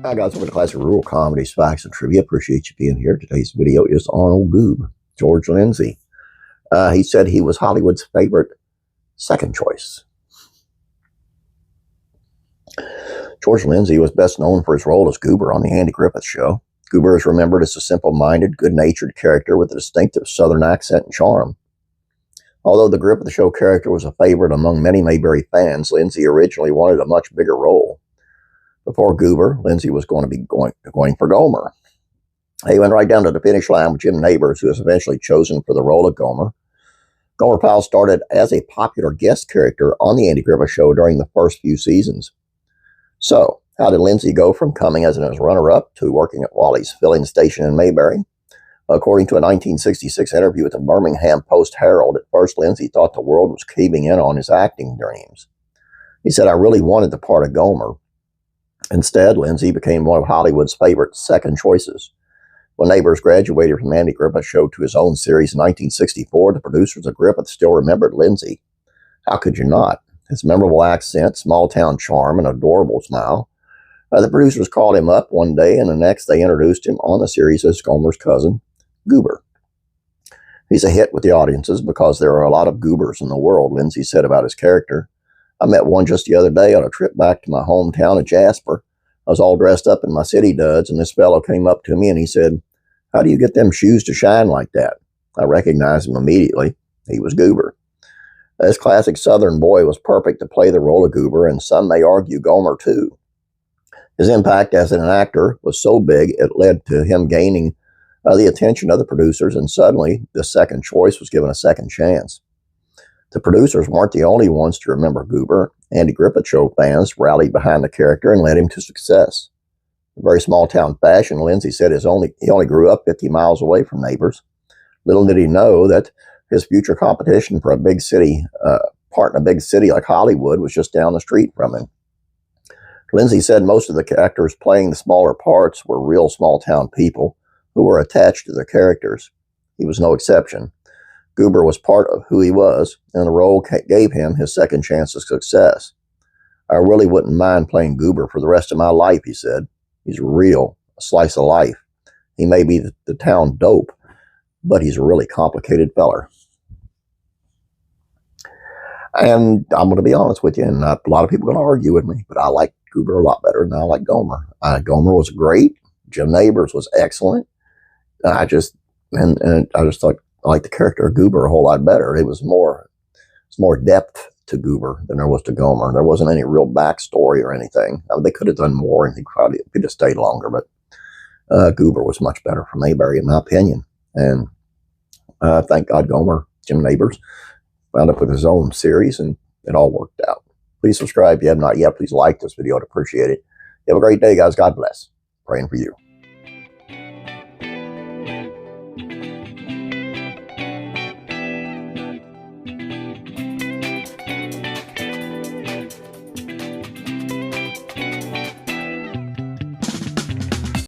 Hi guys, welcome to Classic Rural Comedies, Facts, and Trivia. Appreciate you being here. Today's video is on old Goob, George Lindsey. He said he was Hollywood's favorite second choice. George Lindsey was best known for his role as Goober on The Andy Griffith Show. Goober is remembered as a simple-minded, good-natured character with a distinctive Southern accent and charm. Although the Griffith Show character was a favorite among many Mayberry fans, Lindsey originally wanted a much bigger role. Before Goober, Lindsey was going to be going for Gomer. He went right down to the finish line with Jim Nabors, who was eventually chosen for the role of Gomer. Gomer Pyle started as a popular guest character on The Andy Griffith Show during the first few seasons. So, how did Lindsey go from coming as a runner-up to working at Wally's filling station in Mayberry? According to a 1966 interview with the Birmingham Post-Herald, at first Lindsey thought the world was caving in on his acting dreams. He said, "I really wanted the part of Gomer." Instead, Lindsey became one of Hollywood's favorite second choices. When Nabors graduated from Andy Griffith Show to his own series in 1964, the producers of Griffith still remembered Lindsey. How could you not? His memorable accent, small-town charm, and adorable smile. The producers called him up one day, and the next they introduced him on the series as Gomer's cousin, Goober. He's a hit with the audiences because there are a lot of Goobers in the world, Lindsey said about his character. "I met one just the other day on a trip back to my hometown of Jasper. I was all dressed up in my city duds, and this fellow came up to me and he said, 'How do you get them shoes to shine like that?' I recognized him immediately. He was Goober." This classic Southern boy was perfect to play the role of Goober, and some may argue Gomer too. His impact as an actor was so big it led to him gaining the attention of the producers, and suddenly the second choice was given a second chance. The producers weren't the only ones to remember Goober. Andy Griffith Show fans rallied behind the character and led him to success. In very small-town fashion, Lindsey said he only grew up 50 miles away from Nabors. Little did he know that his future competition for a big city, part in a big city like Hollywood, was just down the street from him. Lindsey said most of the actors playing the smaller parts were real small-town people who were attached to their characters. He was no exception. Goober was part of who he was, and the role gave him his second chance of success. "I really wouldn't mind playing Goober for the rest of my life," he said. "He's real, a slice of life. He may be the town dope, but he's a really complicated feller." And I'm going to be honest with you, and a lot of people are going to argue with me, but I like Goober a lot better than I like Gomer. Gomer was great. Jim Nabors was excellent. I just thought I liked the character of Goober a whole lot better. It was more depth to Goober than there was to Gomer. There wasn't any real backstory or anything. They could have done more, and he probably could have stayed longer, but Goober was much better for Mayberry, in my opinion. And thank God Jim Nabors, wound up with his own series, and it all worked out. Please subscribe if you have not yet. Please like this video. I'd appreciate it. You have a great day, guys. God bless. Praying for you.